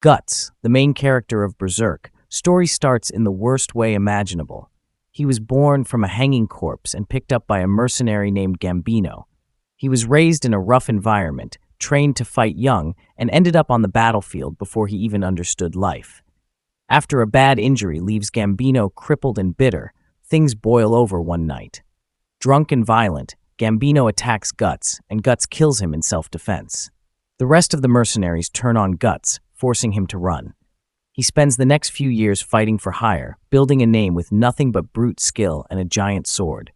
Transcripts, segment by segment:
Guts, the main character of Berserk, story starts in the worst way imaginable. He was born from a hanging corpse and picked up by a mercenary named Gambino. He was raised in a rough environment, trained to fight young, and ended up on the battlefield before he even understood life. After a bad injury leaves Gambino crippled and bitter, things boil over one night. Drunk and violent, Gambino attacks Guts, and Guts kills him in self-defense. The rest of the mercenaries turn on Guts, forcing him to run. He spends the next few years fighting for hire, building a name with nothing but brute skill and a giant sword.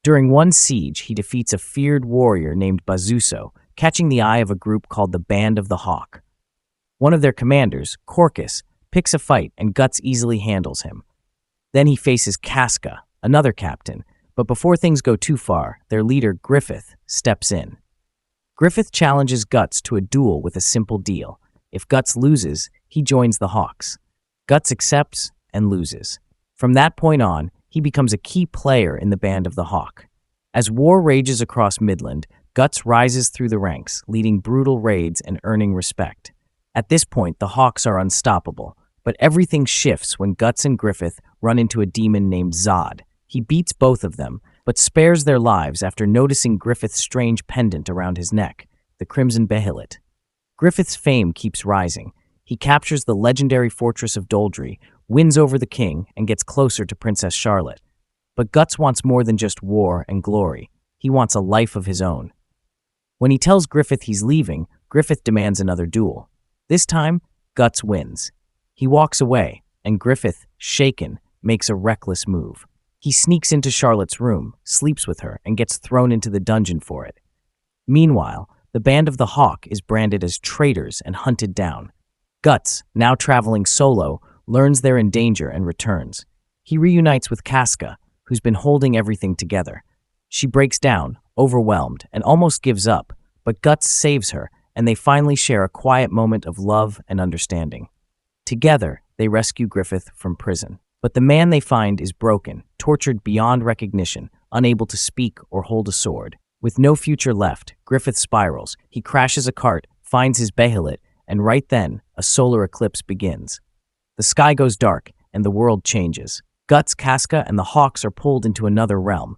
During one siege, he defeats a feared warrior named Bazuso, catching the eye of a group called the Band of the Hawk. One of their commanders, Corcus, picks a fight and Guts easily handles him. Then he faces Casca, another captain, but before things go too far, their leader, Griffith, steps in. Griffith challenges Guts to a duel with a simple deal. If Guts loses, he joins the Hawks. Guts accepts and loses. From that point on, he becomes a key player in the Band of the Hawk. As war rages across Midland, Guts rises through the ranks, leading brutal raids and earning respect. At this point, the Hawks are unstoppable, but everything shifts when Guts and Griffith run into a demon named Zod. He beats both of them, but spares their lives after noticing Griffith's strange pendant around his neck, the Crimson Behelit. Griffith's fame keeps rising. He captures the legendary fortress of Doldry, wins over the king, and gets closer to Princess Charlotte. But Guts wants more than just war and glory. He wants a life of his own. When he tells Griffith he's leaving, Griffith demands another duel. This time, Guts wins. He walks away, and Griffith, shaken, makes a reckless move. He sneaks into Charlotte's room, sleeps with her, and gets thrown into the dungeon for it. Meanwhile, the Band of the Hawk is branded as traitors and hunted down. Guts, now traveling solo, learns they're in danger and returns. He reunites with Casca, who's been holding everything together. She breaks down, overwhelmed, and almost gives up, but Guts saves her, and they finally share a quiet moment of love and understanding. Together, they rescue Griffith from prison. But the man they find is broken, tortured beyond recognition, unable to speak or hold a sword. With no future left, Griffith spirals. He crashes a cart, finds his Behelit, and right then, a solar eclipse begins. The sky goes dark, and the world changes. Guts, Casca, and the Hawks are pulled into another realm.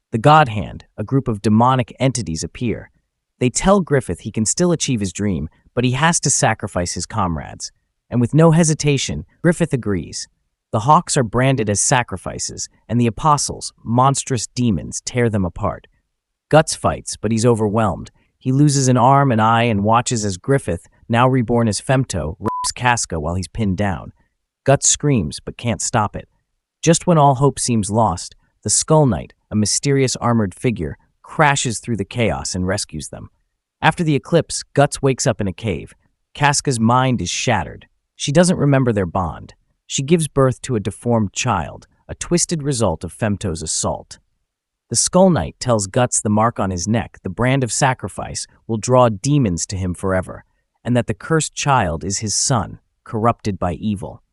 The God Hand, a group of demonic entities, appear. They tell Griffith he can still achieve his dream, but he has to sacrifice his comrades. And with no hesitation, Griffith agrees. The Hawks are branded as sacrifices, and the Apostles, monstrous demons, tear them apart. Guts fights, but he's overwhelmed. He loses an arm and eye and watches as Griffith, now reborn as Femto, rapes Casca while he's pinned down. Guts screams, but can't stop it. Just when all hope seems lost, the Skull Knight, a mysterious armored figure, crashes through the chaos and rescues them. After the eclipse, Guts wakes up in a cave. Casca's mind is shattered. She doesn't remember their bond. She gives birth to a deformed child, a twisted result of Femto's assault. The Skull Knight tells Guts the mark on his neck, the brand of sacrifice, will draw demons to him forever, and that the cursed child is his son, corrupted by evil.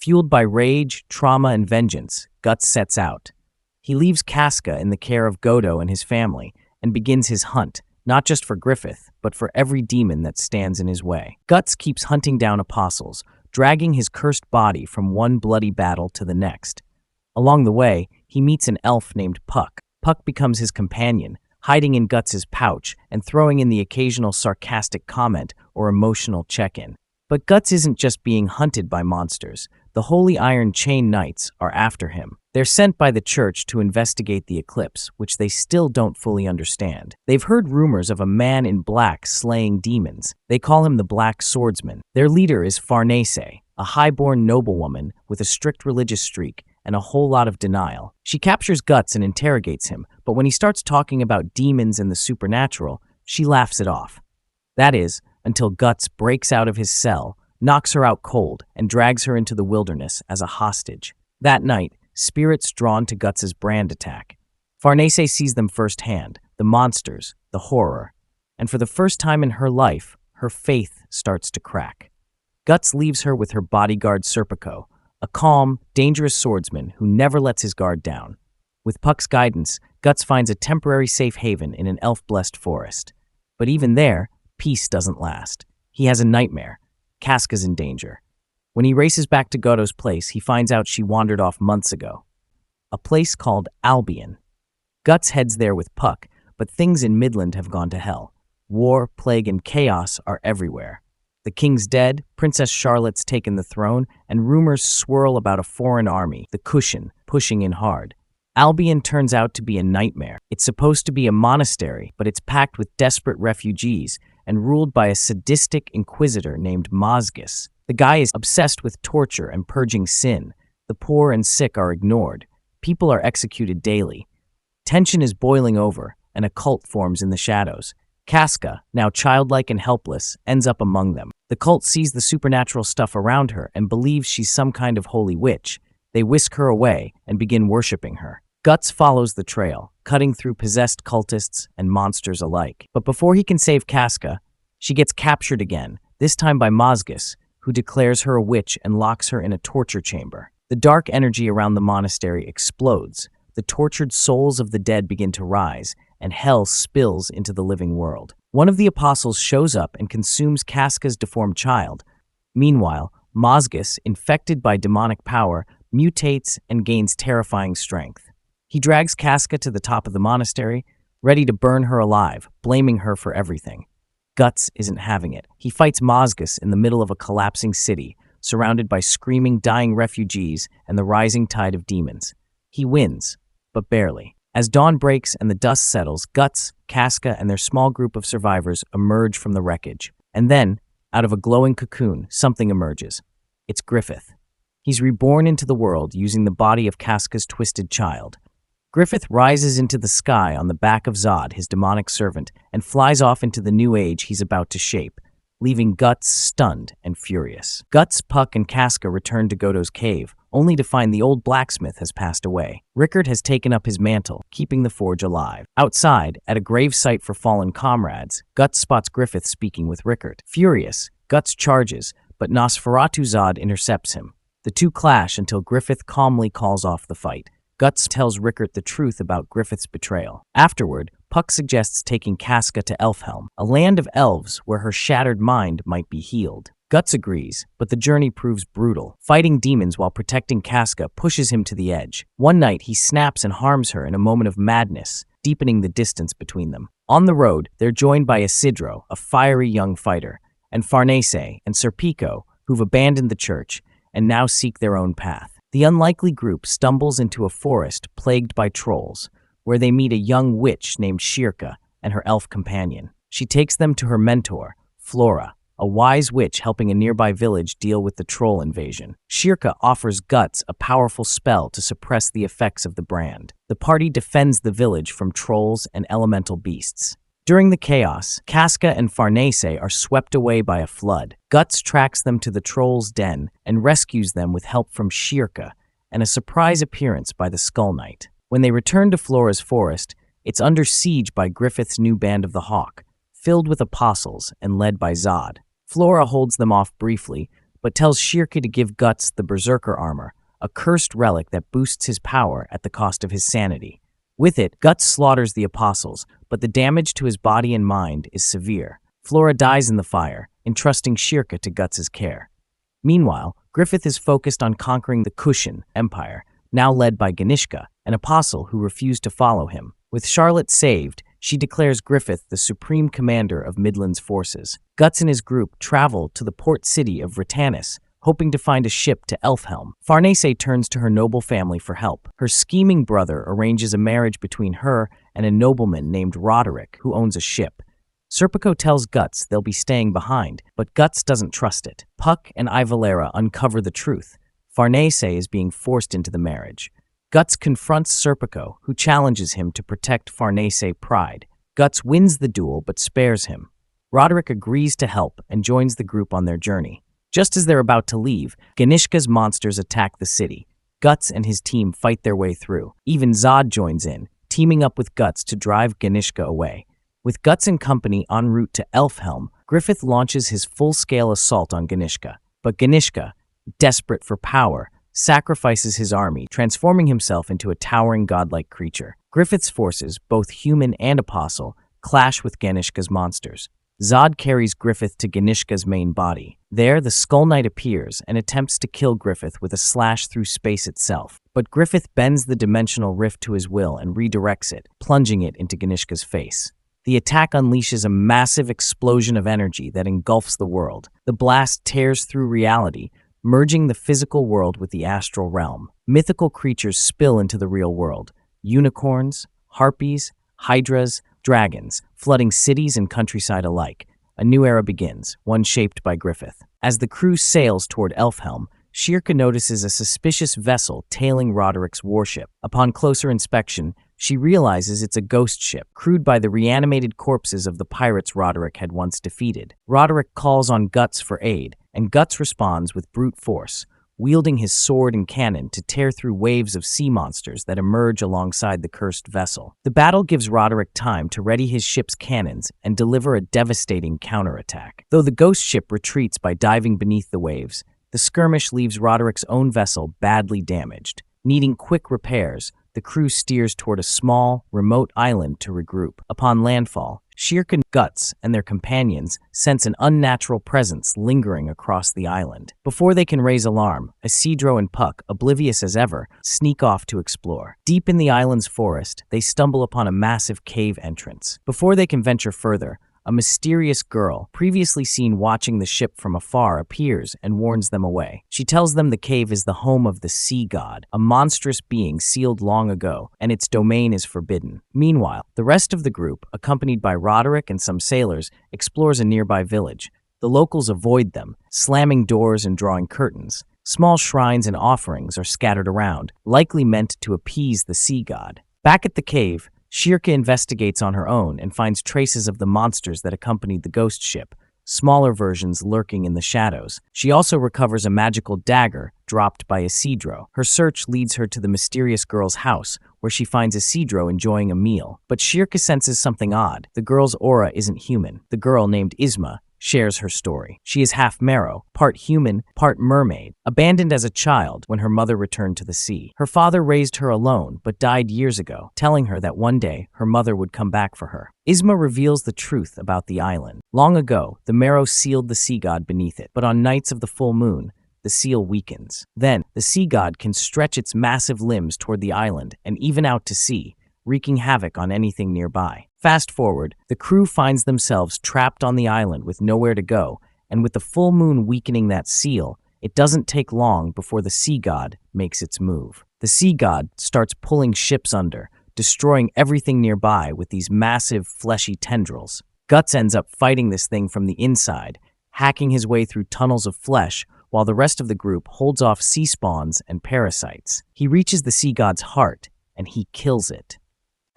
Fueled by rage, trauma, and vengeance, Guts sets out. He leaves Casca in the care of Godo and his family, and begins his hunt, not just for Griffith, but for every demon that stands in his way. Guts keeps hunting down apostles, dragging his cursed body from one bloody battle to the next. Along the way, he meets an elf named Puck. Puck becomes his companion, hiding in Guts' pouch and throwing in the occasional sarcastic comment or emotional check-in. But Guts isn't just being hunted by monsters. The Holy Iron Chain Knights are after him. They're sent by the church to investigate the eclipse, which they still don't fully understand. They've heard rumors of a man in black slaying demons. They call him the Black Swordsman. Their leader is Farnese, a high-born noblewoman with a strict religious streak and a whole lot of denial. She captures Guts and interrogates him, but when he starts talking about demons and the supernatural, she laughs it off. That is, until Guts breaks out of his cell, knocks her out cold, and drags her into the wilderness as a hostage. That night, spirits drawn to Guts' brand attack. Farnese sees them firsthand, the monsters, the horror, and for the first time in her life, her faith starts to crack. Guts leaves her with her bodyguard Serpico, a calm, dangerous swordsman who never lets his guard down. With Puck's guidance, Guts finds a temporary safe haven in an elf-blessed forest. But even there, peace doesn't last. He has a nightmare. Casca's in danger. When he races back to Goto's place, he finds out she wandered off months ago. A place called Albion. Guts heads there with Puck, but things in Midland have gone to hell. War, plague, and chaos are everywhere. The king's dead, Princess Charlotte's taken the throne, and rumors swirl about a foreign army, the Cushion, pushing in hard. Albion turns out to be a nightmare. It's supposed to be a monastery, but it's packed with desperate refugees and ruled by a sadistic inquisitor named Mazgus. The guy is obsessed with torture and purging sin. The poor and sick are ignored. People are executed daily. Tension is boiling over, and a cult forms in the shadows. Casca, now childlike and helpless, ends up among them. The cult sees the supernatural stuff around her and believes she's some kind of holy witch. They whisk her away and begin worshipping her. Guts follows the trail, cutting through possessed cultists and monsters alike. But before he can save Casca, she gets captured again, this time by Mazgus, who declares her a witch and locks her in a torture chamber. The dark energy around the monastery explodes. The tortured souls of the dead begin to rise, and hell spills into the living world. One of the apostles shows up and consumes Casca's deformed child. Meanwhile, Mazgus, infected by demonic power, mutates and gains terrifying strength. He drags Casca to the top of the monastery, ready to burn her alive, blaming her for everything. Guts isn't having it. He fights Mazgus in the middle of a collapsing city, surrounded by screaming, dying refugees and the rising tide of demons. He wins, but barely. As dawn breaks and the dust settles, Guts, Casca, and their small group of survivors emerge from the wreckage. And then, out of a glowing cocoon, something emerges. It's Griffith. He's reborn into the world using the body of Casca's twisted child. Griffith rises into the sky on the back of Zod, his demonic servant, and flies off into the new age he's about to shape, leaving Guts stunned and furious. Guts, Puck, and Casca return to Goto's cave, only to find the old blacksmith has passed away. Rickard has taken up his mantle, keeping the forge alive. Outside, at a grave site for fallen comrades, Guts spots Griffith speaking with Rickard. Furious, Guts charges, but Nosferatu Zod intercepts him. The two clash until Griffith calmly calls off the fight. Guts tells Rickard the truth about Griffith's betrayal. Afterward, Puck suggests taking Casca to Elfhelm, a land of elves where her shattered mind might be healed. Guts agrees, but the journey proves brutal. Fighting demons while protecting Casca pushes him to the edge. One night, he snaps and harms her in a moment of madness, deepening the distance between them. On the road, they're joined by Isidro, a fiery young fighter, and Farnese and Serpico, who've abandoned the church and now seek their own path. The unlikely group stumbles into a forest plagued by trolls, where they meet a young witch named Shirka and her elf companion. She takes them to her mentor, Flora, a wise witch helping a nearby village deal with the troll invasion. Shirka offers Guts a powerful spell to suppress the effects of the brand. The party defends the village from trolls and elemental beasts. During the chaos, Casca and Farnese are swept away by a flood. Guts tracks them to the troll's den and rescues them with help from Shirka and a surprise appearance by the Skull Knight. When they return to Flora's forest, it's under siege by Griffith's new band of the Hawk, filled with apostles and led by Zod. Flora holds them off briefly, but tells Shirka to give Guts the Berserker armor, a cursed relic that boosts his power at the cost of his sanity. With it, Guts slaughters the apostles, but the damage to his body and mind is severe. Flora dies in the fire, entrusting Shirka to Guts' care. Meanwhile, Griffith is focused on conquering the Cushion Empire, now led by Ganishka, an apostle who refused to follow him. With Charlotte saved, she declares Griffith the supreme commander of Midland's forces. Guts and his group travel to the port city of Ritanus, hoping to find a ship to Elfhelm. Farnese turns to her noble family for help. Her scheming brother arranges a marriage between her and a nobleman named Roderick, who owns a ship. Serpico tells Guts they'll be staying behind, but Guts doesn't trust it. Puck and Ivalera uncover the truth. Farnese is being forced into the marriage. Guts confronts Serpico, who challenges him to protect Farnese pride. Guts wins the duel but spares him. Roderick agrees to help and joins the group on their journey. Just as they're about to leave, Ganishka's monsters attack the city. Guts and his team fight their way through. Even Zod joins in, teaming up with Guts to drive Ganishka away. With Guts and company en route to Elfhelm, Griffith launches his full-scale assault on Ganishka. But Ganishka, desperate for power, sacrifices his army, transforming himself into a towering godlike creature. Griffith's forces, both human and apostle, clash with Ganishka's monsters. Zod carries Griffith to Ganishka's main body. There, the Skull Knight appears and attempts to kill Griffith with a slash through space itself. But Griffith bends the dimensional rift to his will and redirects it, plunging it into Ganishka's face. The attack unleashes a massive explosion of energy that engulfs the world. The blast tears through reality, merging the physical world with the astral realm. Mythical creatures spill into the real world. Unicorns, harpies, hydras, dragons, flooding cities and countryside alike. A new era begins, one shaped by Griffith. As the crew sails toward Elfhelm, Shirka notices a suspicious vessel tailing Roderick's warship. Upon closer inspection, she realizes it's a ghost ship, crewed by the reanimated corpses of the pirates Roderick had once defeated. Roderick calls on Guts for aid, and Guts responds with brute force, wielding his sword and cannon to tear through waves of sea monsters that emerge alongside the cursed vessel. The battle gives Roderick time to ready his ship's cannons and deliver a devastating counterattack. Though the ghost ship retreats by diving beneath the waves, the skirmish leaves Roderick's own vessel badly damaged. Needing quick repairs, the crew steers toward a small, remote island to regroup. Upon landfall, Shirka, Guts, and their companions sense an unnatural presence lingering across the island. Before they can raise alarm, Isidro and Puck, oblivious as ever, sneak off to explore. Deep in the island's forest, they stumble upon a massive cave entrance. Before they can venture further, a mysterious girl, previously seen watching the ship from afar, appears and warns them away. She tells them the cave is the home of the sea god, a monstrous being sealed long ago, and its domain is forbidden. Meanwhile, the rest of the group, accompanied by Roderick and some sailors, explores a nearby village. The locals avoid them, slamming doors and drawing curtains. Small shrines and offerings are scattered around, likely meant to appease the sea god. Back at the cave, Shirka investigates on her own and finds traces of the monsters that accompanied the ghost ship, smaller versions lurking in the shadows. She also recovers a magical dagger dropped by Isidro. Her search leads her to the mysterious girl's house, where she finds Isidro enjoying a meal. But Shirka senses something odd. The girl's aura isn't human. The girl, named Isma, shares her story. She is half marrow, part human, part mermaid, abandoned as a child when her mother returned to the sea. Her father raised her alone, but died years ago, telling her that one day her mother would come back for her. Isma reveals the truth about the island. Long ago, the marrow sealed the sea god beneath it, but on nights of the full moon, the seal weakens. Then, the sea god can stretch its massive limbs toward the island and even out to sea, wreaking havoc on anything nearby. Fast forward, the crew finds themselves trapped on the island with nowhere to go, and with the full moon weakening that seal, it doesn't take long before the sea god makes its move. The sea god starts pulling ships under, destroying everything nearby with these massive, fleshy tendrils. Guts ends up fighting this thing from the inside, hacking his way through tunnels of flesh, while the rest of the group holds off sea spawns and parasites. He reaches the sea god's heart, and he kills it.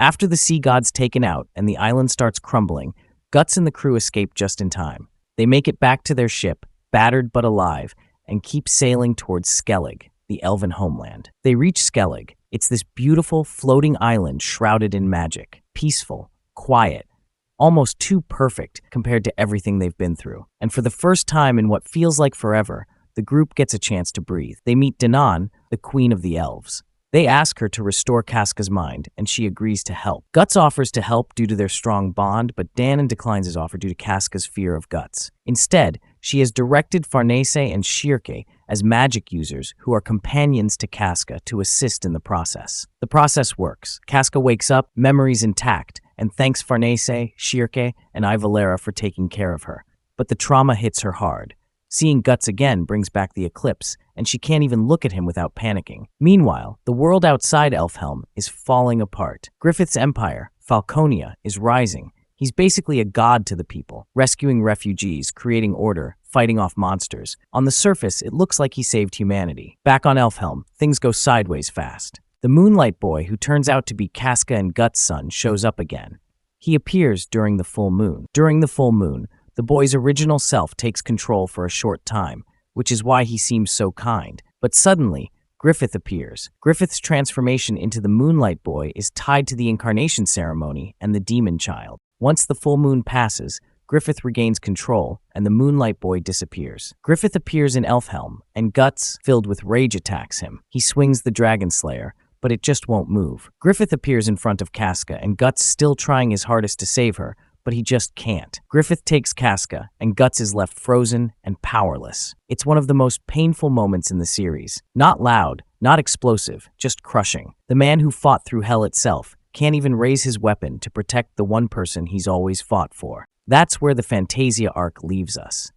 After the sea god's taken out and the island starts crumbling, Guts and the crew escape just in time. They make it back to their ship, battered but alive, and keep sailing towards Skellig, the elven homeland. They reach Skellig. It's this beautiful, floating island shrouded in magic, peaceful, quiet, almost too perfect compared to everything they've been through. And for the first time in what feels like forever, the group gets a chance to breathe. They meet Danan, the queen of the elves. They ask her to restore Casca's mind, and she agrees to help. Guts offers to help due to their strong bond, but Danan declines his offer due to Casca's fear of Guts. Instead, she has directed Farnese and Shirke as magic users who are companions to Casca to assist in the process. The process works. Casca wakes up, memories intact, and thanks Farnese, Shirke, and Ivalera for taking care of her. But the trauma hits her hard. Seeing Guts again brings back the eclipse, and she can't even look at him without panicking. Meanwhile, the world outside Elfhelm is falling apart. Griffith's empire, Falconia, is rising. He's basically a god to the people, rescuing refugees, creating order, fighting off monsters. On the surface, it looks like he saved humanity. Back on Elfhelm, things go sideways fast. The Moonlight Boy, who turns out to be Casca and Guts' son, shows up again. He appears during the full moon. During the full moon, the boy's original self takes control for a short time, which is why he seems so kind. But suddenly, Griffith appears. Griffith's transformation into the Moonlight Boy is tied to the incarnation ceremony and the demon child. Once the full moon passes, Griffith regains control, and the Moonlight Boy disappears. Griffith appears in Elfhelm, and Guts, filled with rage, attacks him. He swings the Dragon Slayer, but it just won't move. Griffith appears in front of Casca, and Guts, still trying his hardest to save her, but he just can't. Griffith takes Casca, and Guts is left frozen and powerless. It's one of the most painful moments in the series. Not loud, not explosive, just crushing. The man who fought through hell itself can't even raise his weapon to protect the one person he's always fought for. That's where the Fantasia arc leaves us.